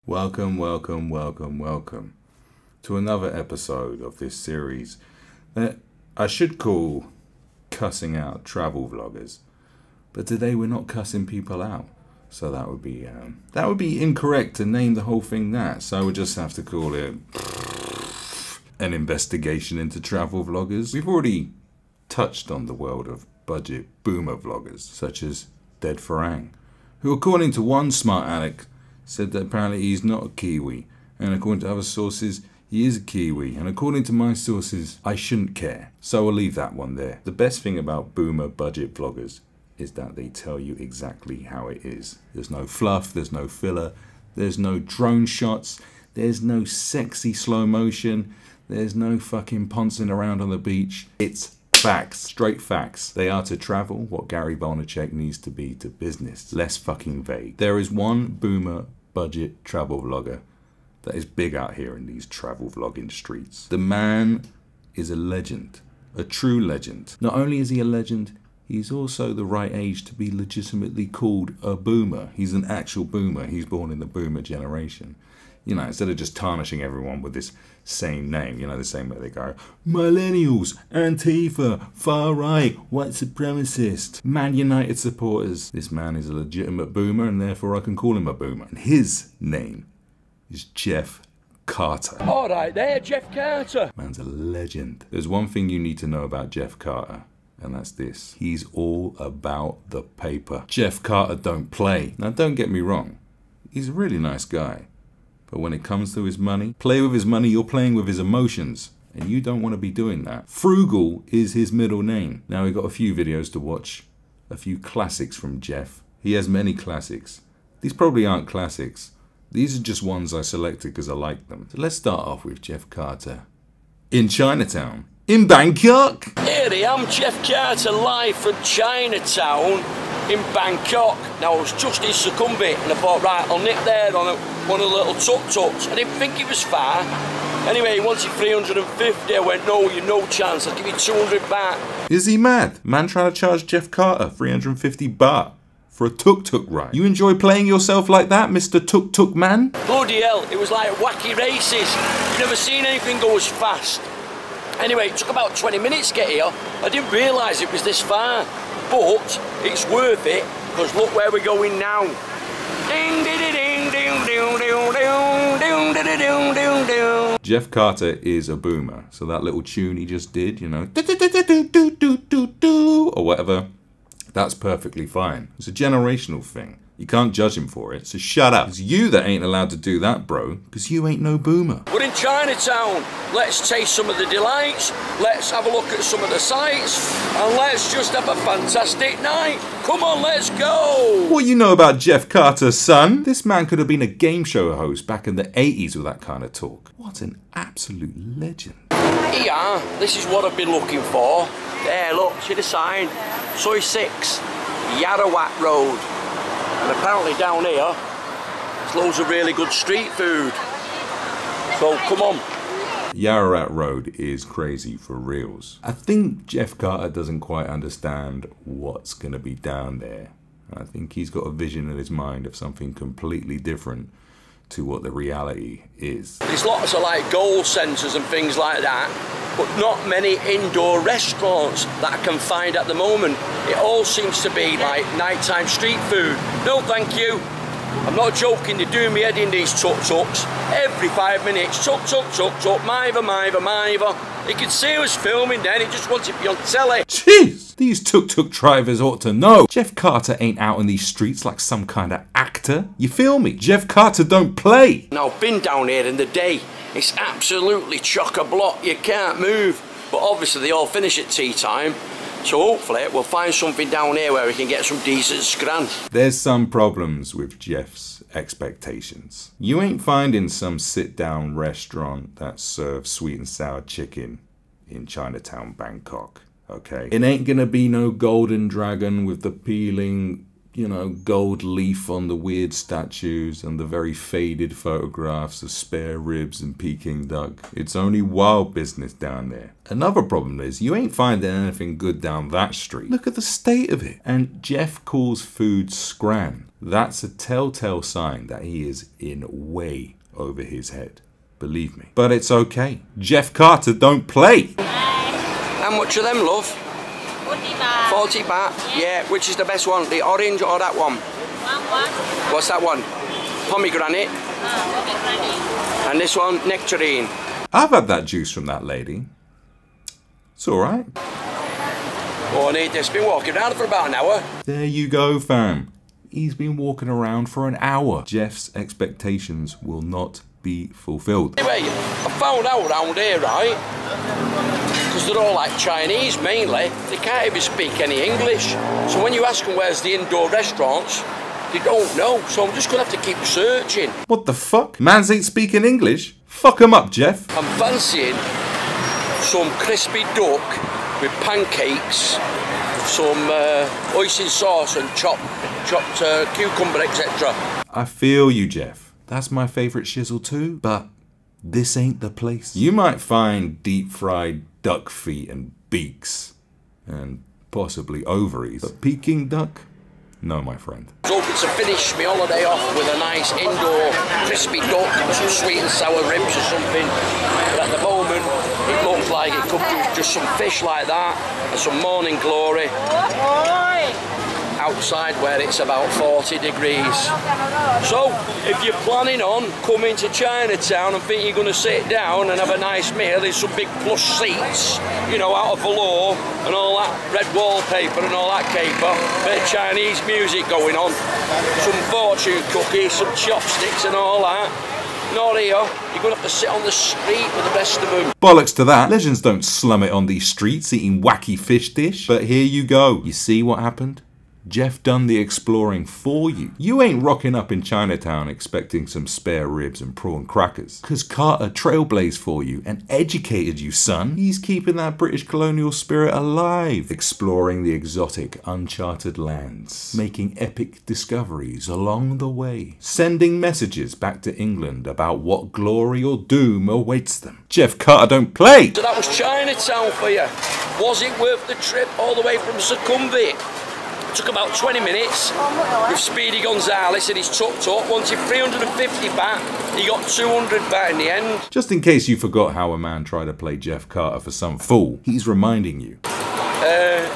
Welcome to another episode of this series that I should call Cussing Out Travel Vloggers. But today we're not cussing people out. So that would be incorrect to name the whole thing that. So we'll just have to call it an investigation into travel vloggers. We've already touched on the world of budget boomer vloggers, such as Dead Farang, who according to one smart aleck said that apparently he's not a Kiwi, and according to other sources, he is a Kiwi, and according to my sources, I shouldn't care. So I'll leave that one there. The best thing about boomer budget vloggers is that they tell you exactly how it is. There's no fluff, there's no filler, there's no drone shots, there's no sexy slow motion, there's no fucking poncing around on the beach. It's facts, straight facts. They are to travel what Gary Vaynerchuk needs to be to business. Less fucking vague. There is one boomer budget travel vlogger that is big out here in these travel vlogging streets. The man is a legend, a true legend. Not only is he a legend, he's also the right age to be legitimately called a boomer. He's an actual boomer. He's born in the boomer generation. You know, instead of just tarnishing everyone with this same name, you know, the same way they go, millennials, Antifa, far right, white supremacist, Man United supporters. This man is a legitimate boomer and therefore I can call him a boomer. And his name is Geoff Carter. All right there, Geoff Carter. Man's a legend. There's one thing you need to know about Geoff Carter, and that's this. He's all about the paper. Geoff Carter don't play. Now don't get me wrong, he's a really nice guy. But when it comes to his money, play with his money, you're playing with his emotions. And you don't want to be doing that. Frugal is his middle name. Now we've got a few videos to watch. A few classics from Geoff. He has many classics. These probably aren't classics. These are just ones I selected because I like them. So let's start off with Geoff Carter in Chinatown. In Bangkok! Here I am, Geoff Carter, live from Chinatown in Bangkok. Now I was just in Sukhumvit and I thought, right, I'll nip there on one of the little tuk-tuks. I didn't think it was far. Anyway, he wanted 350. I went, no, you've no chance. I'll give you 200 baht. Is he mad? Man trying to charge Geoff Carter 350 baht for a tuk-tuk ride. You enjoy playing yourself like that, Mr. Tuk-Tuk Man? Bloody hell, it was like wacky races. You've never seen anything go as fast. Anyway, it took about 20 minutes to get here. I didn't realise it was this far. But it's worth it, because look where we're going now. Ding, ding, ding, ding, ding, ding, ding, ding, ding, ding. Geoff Carter is a boomer, so that little tune he just did, you know, or whatever, that's perfectly fine. It's a generational thing. You can't judge him for it, so shut up. It's you that ain't allowed to do that, bro, because you ain't no boomer. We're in Chinatown. Let's taste some of the delights, let's have a look at some of the sights, and let's just have a fantastic night. Come on, let's go. What you know about Geoff Carter, son? This man could have been a game show host back in the 80s with that kind of talk. What an absolute legend. Here, this is what I've been looking for. There, look, see the sign? Soy 6, Yarawat Road. And apparently down here, there's loads of really good street food. So come on. Yarawat Road is crazy for reals. I think Geoff Carter doesn't quite understand what's going to be down there. I think he's got a vision in his mind of something completely different to what the reality is. There's lots of like goal centres and things like that, but not many indoor restaurants that I can find at the moment. It all seems to be like nighttime street food. No thank you. I'm not joking, they're doing me head in these tuk-tuks. Every 5 minutes, tuk-tuk, tuk-tuk, maiva, maiva, maiva. You could see us filming then, he just wanted to be on telly. Jeez, these tuk-tuk drivers ought to know. Geoff Carter ain't out in these streets like some kind of actor. You feel me? Geoff Carter don't play. Now, I've been down here in the day. It's absolutely chock-a-block, you can't move. But obviously they all finish at tea time. So hopefully we'll find something down here where we can get some decent scran. There's some problems with Geoff's expectations. You ain't finding some sit-down restaurant that serves sweet and sour chicken in Chinatown, Bangkok, okay? It ain't gonna be no golden dragon with the peeling you know, gold leaf on the weird statues and the very faded photographs of spare ribs and Peking duck. It's only wild business down there. Another problem is you ain't finding anything good down that street. Look at the state of it. And Geoff calls food scran. That's a telltale sign that he is in way over his head. Believe me. But it's okay. Geoff Carter don't play. How much are them, love? 40 baht. 40 baht? Yeah. Which is the best one? The orange or that one? What's that one? Pomegranate? Pomegranate. And this one, nectarine. I've had that juice from that lady. It's alright. Oh, I need this. Been walking around for about an hour. There you go, fam. He's been walking around for an hour. Geoff's expectations will not be fulfilled. Anyway, I found out around here, right? Because they're all like Chinese mainly. They can't even speak any English. So when you ask them where's the indoor restaurants, they don't know. So I'm just going to have to keep searching. What the fuck? Mans ain't speaking English? Fuck 'em up, Geoff. I'm fancying some crispy duck with pancakes, some hoisin sauce and chopped cucumber, etc. I feel you, Geoff. That's my favourite shizzle too, but this ain't the place. You might find deep-fried duck feet and beaks, and possibly ovaries, but Peking duck? No, my friend. I was hoping to finish my holiday off with a nice indoor crispy duck, some sweet and sour ribs or something, but at the moment it looks like it could be just some fish like that and some morning glory outside where it's about 40 degrees. So if you're planning on coming to Chinatown and think you're going to sit down and have a nice meal in some big plush seats, you know, out of velour and all that red wallpaper and all that caper, bit of Chinese music going on, some fortune cookies, some chopsticks and all that, not here. You're going to have to sit on the street with the rest of them. Bollocks to that. Legends don't slum it on these streets eating wacky fish dish. But here you go. You see what happened? Geoff done the exploring for you. You ain't rocking up in Chinatown expecting some spare ribs and prawn crackers. Cause Carter trailblazed for you and educated you, son. He's keeping that British colonial spirit alive. Exploring the exotic, uncharted lands. Making epic discoveries along the way. Sending messages back to England about what glory or doom awaits them. Geoff Carter don't play. So that was Chinatown for you. Was it worth the trip all the way from Sukhumvit? Took about 20 minutes with Speedy Gonzales and his tuk-tuk. Wanted 350 baht, he got 200 baht in the end. Just in case you forgot how a man tried to play Geoff Carter for some fool, he's reminding you.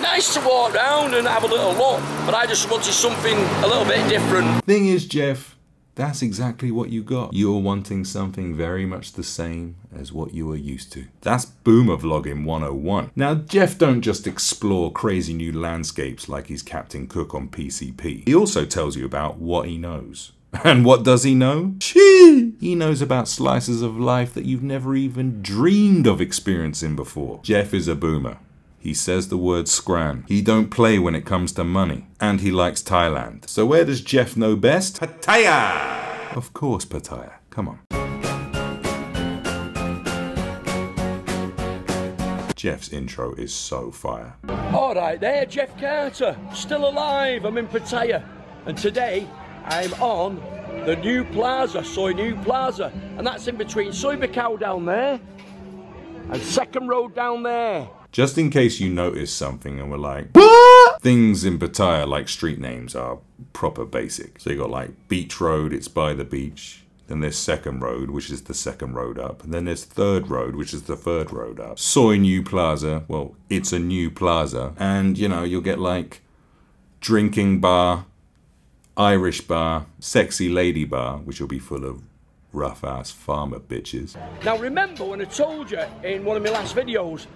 Nice to walk round and have a little look, but I just wanted something a little bit different. Thing is, Geoff, that's exactly what you got. You're wanting something very much the same as what you are used to. That's boomer vlogging 101. Now, Geoff don't just explore crazy new landscapes like he's Captain Cook on PCP. He also tells you about what he knows. And what does he know? Chee! He knows about slices of life that you've never even dreamed of experiencing before. Geoff is a boomer. He says the word scran. He don't play when it comes to money. And he likes Thailand. So where does Geoff know best? Pattaya! Of course, Pattaya. Come on. Geoff's intro is so fire. Alright there, Geoff Carter. Still alive, I'm in Pattaya. And today, I'm on the new plaza, Soi New Plaza. And that's in between Soi Buakhao down there and Second Road down there. Just in case you noticed something and were like, what? Things in Pattaya, like street names, are proper basic. So you got like Beach Road, it's by the beach. Then there's Second Road, which is the second road up. And then there's Third Road, which is the third road up. Soi New Plaza, well, it's a new plaza. And, you know, you'll get like drinking bar, Irish bar, sexy lady bar, which will be full of rough-ass farmer bitches. Now remember when I told you in one of my last videos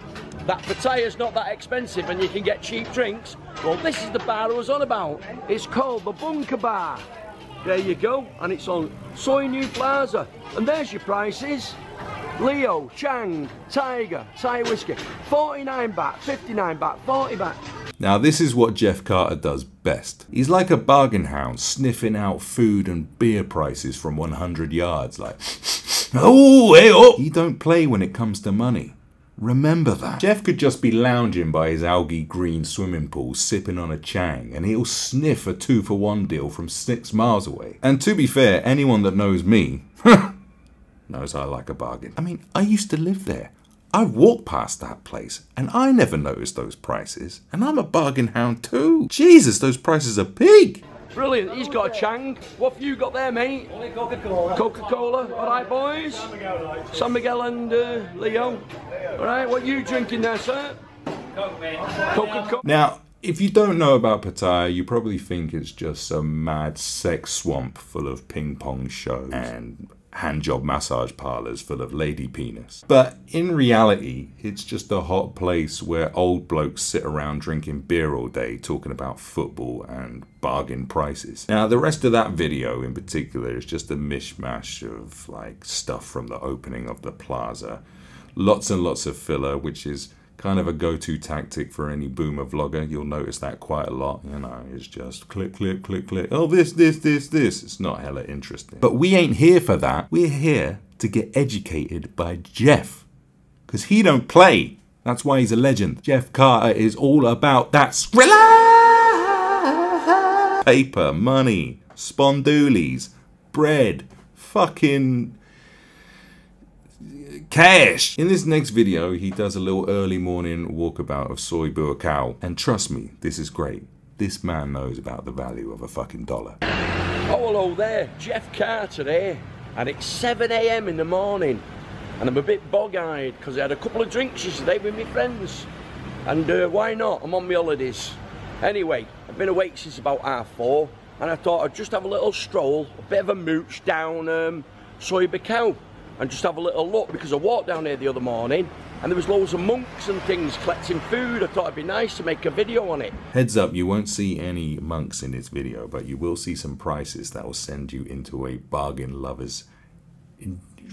that Pattaya's not that expensive and you can get cheap drinks? Well, this is the bar I was on about. It's called the Bunker Bar. There you go, and it's on Soi New Plaza. And there's your prices. Leo, Chang, Tiger, Thai whiskey, 49 baht, 59 baht, 40 baht. Now this is what Geoff Carter does best. He's like a bargain hound sniffing out food and beer prices from 100 yards like, oh, hey, oh. He don't play when it comes to money. Remember that. Geoff could just be lounging by his algae green swimming pool sipping on a Chang and he'll sniff a 2-for-1 deal from 6 miles away. And to be fair, anyone that knows me knows I like a bargain. I mean, I used to live there. I walked past that place and I never noticed those prices. And I'm a bargain hound too. Jesus, those prices are big. Brilliant, he's got a Chang. What have you got there, mate? Only Coca-Cola. Coca-Cola, alright boys? San Miguel and Leo. Alright, what are you drinking there, sir? Coke, mate. Coca-Cola. Now, if you don't know about Pattaya, you probably think it's just some mad sex swamp full of ping pong shows and handjob massage parlours full of lady penis. But in reality, it's just a hot place where old blokes sit around drinking beer all day talking about football and bargain prices. Now, the rest of that video in particular is just a mishmash of like stuff from the opening of the plaza. Lots and lots of filler, which is kind of a go-to tactic for any boomer vlogger. You'll notice that quite a lot. You know, it's just click, click, click, click. Oh, this. It's not hella interesting. But we ain't here for that. We're here to get educated by Geoff. Because he don't play. That's why he's a legend. Geoff Carter is all about that Skrilla! Paper, money, spondoolies, bread, fucking cash. In this next video, he does a little early morning walkabout of soy buakau. And trust me, this is great. This man knows about the value of a fucking dollar. Oh, hello there, Geoff Carter here. And it's 7 AM in the morning. And I'm a bit bog-eyed because I had a couple of drinks yesterday with my friends. And why not? I'm on my holidays. Anyway, I've been awake since about 4:30. And I thought I'd just have a little stroll, a bit of a mooch down Soy Buakau. And just have a little look, because I walked down here the other morning and there was loads of monks and things collecting food. I thought it'd be nice to make a video on it. Heads up, you won't see any monks in this video, but you will see some prices that will send you into a bargain lover's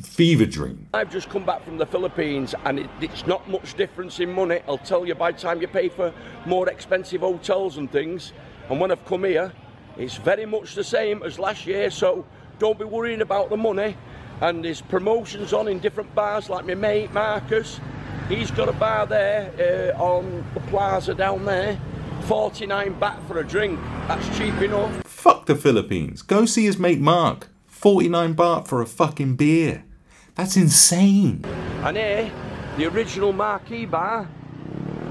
fever dream. I've just come back from the Philippines and it's not much difference in money. I'll tell you, by the time you pay for more expensive hotels and things. And when I've come here, it's very much the same as last year, so don't be worrying about the money. And there's promotions on in different bars, like my mate Marcus. He's got a bar there on the plaza down there. 49 baht for a drink. That's cheap enough. Fuck the Philippines. Go see his mate Mark. 49 baht for a fucking beer. That's insane. And here, the original Marquee bar.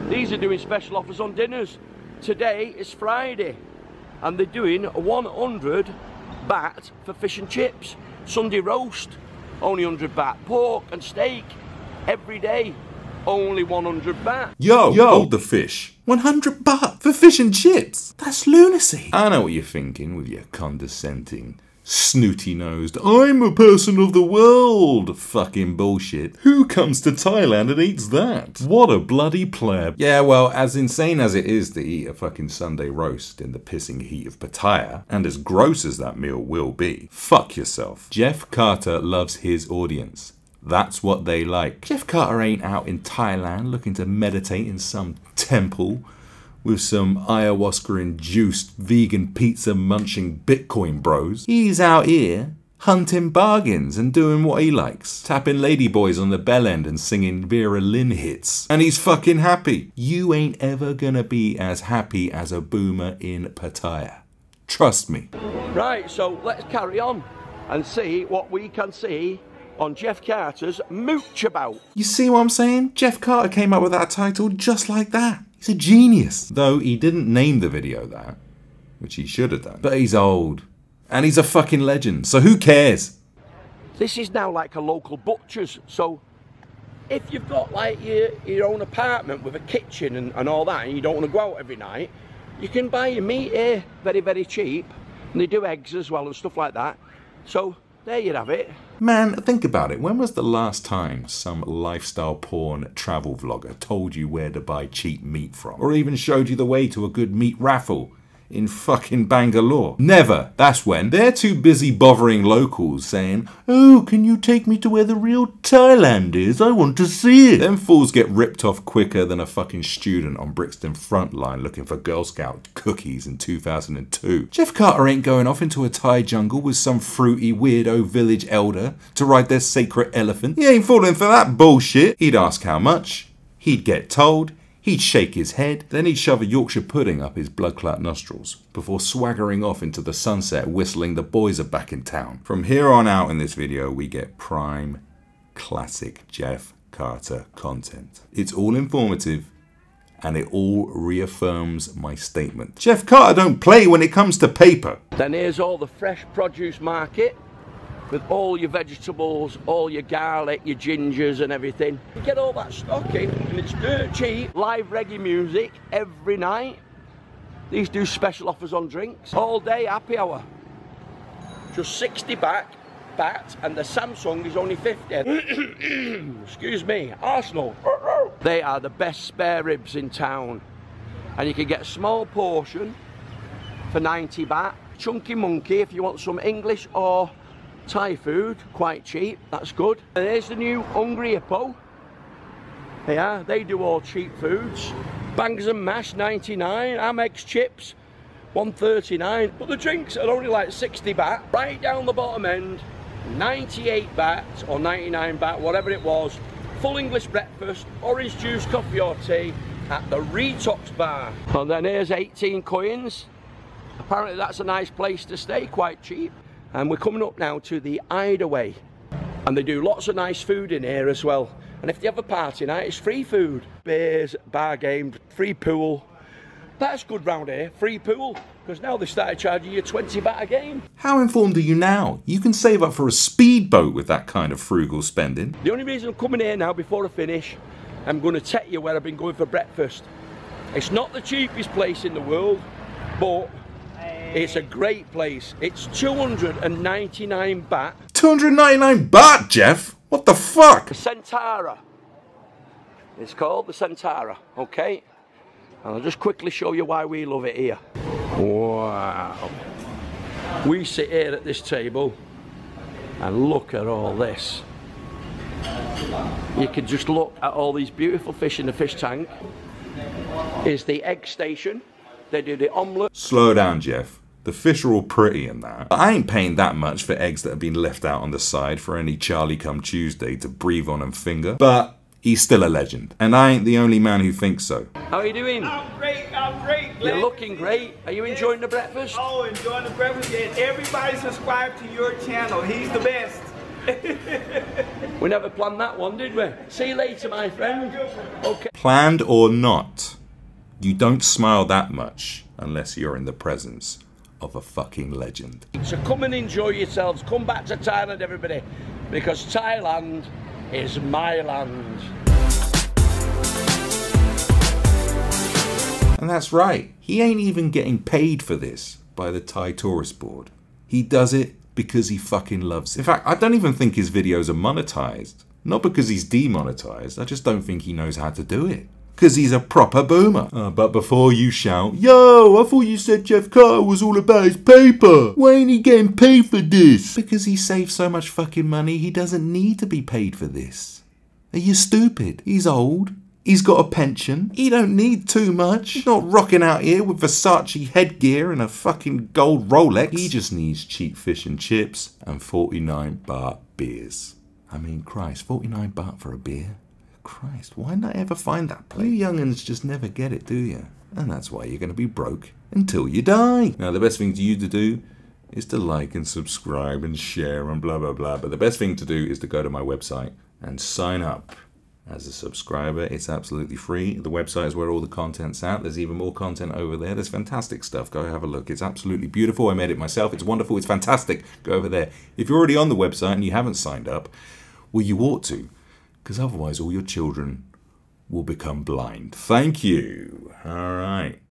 These are doing special offers on dinners. Today is Friday. And they're doing 100 baht for fish and chips. Sunday roast, only 100 baht. Pork and steak, every day, only 100 baht. Yo, hold the fish. 100 baht for fish and chips? That's lunacy. I know what you're thinking with your condescending, snooty-nosed, I'm a person of the world fucking bullshit. Who comes to Thailand and eats that? What a bloody pleb. Yeah, well, as insane as it is to eat a fucking Sunday roast in the pissing heat of Pattaya, and as gross as that meal will be, fuck yourself. Geoff Carter loves his audience. That's what they like. Geoff Carter ain't out in Thailand looking to meditate in some temple with some ayahuasca-induced vegan pizza munching Bitcoin bros. He's out here hunting bargains and doing what he likes. Tapping ladyboys on the bell end and singing Vera Lynn hits. And he's fucking happy. You ain't ever gonna be as happy as a boomer in Pattaya. Trust me. Right, so let's carry on and see what we can see on Geoff Carter's Mooch About. You see what I'm saying? Geoff Carter came up with that title just like that. He's a genius. Though he didn't name the video that, which he should have done. But he's old. And he's a fucking legend, so who cares? This is now like a local butcher's, so if you've got like your own apartment with a kitchen and all that, and you don't want to go out every night, you can buy your meat here very, very cheap. And they do eggs as well and stuff like that. So there you have it. Man, think about it. When was the last time some lifestyle porn travel vlogger told you where to buy cheap meat from? Or even showed you the way to a good meat raffle in fucking Bangalore? Never. That's when. They're too busy bothering locals saying, oh, can you take me to where the real Thailand is? I want to see it. Them fools get ripped off quicker than a fucking student on Brixton Frontline looking for Girl Scout cookies in 2002. Geoff Carter ain't going off into a Thai jungle with some fruity weirdo village elder to ride their sacred elephant. He ain't falling for that bullshit. He'd ask how much. He'd get told, he'd shake his head, then he'd shove a Yorkshire pudding up his blood-clot nostrils before swaggering off into the sunset whistling "The Boys Are Back in Town." From here on out in this video, we get prime, classic Geoff Carter content. It's all informative, and it all reaffirms my statement. Geoff Carter don't play when it comes to paper. Then here's all the fresh produce market with all your vegetables, all your garlic, your gingers and everything. You get all that stock in and it's dirt cheap. Live reggae music every night. These do special offers on drinks. All day happy hour. Just 60 baht, and the Samsung is only 50. Excuse me, Arsenal. They are the best spare ribs in town. And you can get a small portion for 90 baht. Chunky Monkey if you want some English or Thai food, quite cheap, that's good. And there's the new Hungry Hippo. Yeah, they do all cheap foods. Bangers and mash, 99. Amex chips, 139. But the drinks are only like 60 baht. Right down the bottom end, 98 baht or 99 baht, whatever it was. Full English breakfast, orange juice, coffee or tea at the Retox Bar. And then here's 18 coins. Apparently that's a nice place to stay, quite cheap. And we're coming up now to the Hideaway. And they do lots of nice food in here as well. And if they have a party night, it's free food. Beers, bar games, free pool. That's good round here, free pool. Because now they started charging you 20 baht a game. How informed are you now? You can save up for a speedboat with that kind of frugal spending. The only reason I'm coming here now before I finish, I'm going to take you where I've been going for breakfast. It's not the cheapest place in the world, but it's a great place. It's 299 baht. 299 baht, Geoff? What the fuck? The Centara. It's called the Centara, okay? And I'll just quickly show you why we love it here. Wow. We sit here at this table and look at all this. You can just look at all these beautiful fish in the fish tank. Here's the egg station. They do the omelette. Slow down, Geoff. The fish are all pretty in that. I ain't paying that much for eggs that have been left out on the side for any Charlie come Tuesday to breathe on and finger. But he's still a legend. And I ain't the only man who thinks so. How are you doing? I'm great, I'm great. You're looking great. Are you enjoying the breakfast? Oh, enjoying the breakfast. And everybody subscribe to your channel. He's the best. We never planned that one, did we? See you later, my friend. Okay. Planned or not, you don't smile that much unless you're in the presence of a fucking legend. So come and enjoy yourselves. Come back to Thailand, everybody, because Thailand is my land. And that's right, he ain't even getting paid for this by the Thai Tourist Board. He does it because he fucking loves it. In fact, I don't even think his videos are monetized. Not because he's demonetized, I just don't think he knows how to do it. Because he's a proper boomer. But before you shout, "Yo, I thought you said Geoff Carter was all about his paper. Why ain't he getting paid for this?" Because he saves so much fucking money, he doesn't need to be paid for this. Are you stupid? He's old. He's got a pension. He don't need too much. He's not rocking out here with Versace headgear and a fucking gold Rolex. He just needs cheap fish and chips and 49 baht beers. I mean, Christ, 49 baht for a beer? Christ, why didn't I ever find that place? You young'uns just never get it, do you? And that's why you're going to be broke until you die. Now, the best thing for you to do is to like and subscribe and share and blah, blah, blah. But the best thing to do is to go to my website and sign up as a subscriber. It's absolutely free. The website is where all the content's at. There's even more content over there. There's fantastic stuff. Go have a look. It's absolutely beautiful. I made it myself. It's wonderful. It's fantastic. Go over there. If you're already on the website and you haven't signed up, well, you ought to. Because otherwise all your children will become blind. Thank you. All right.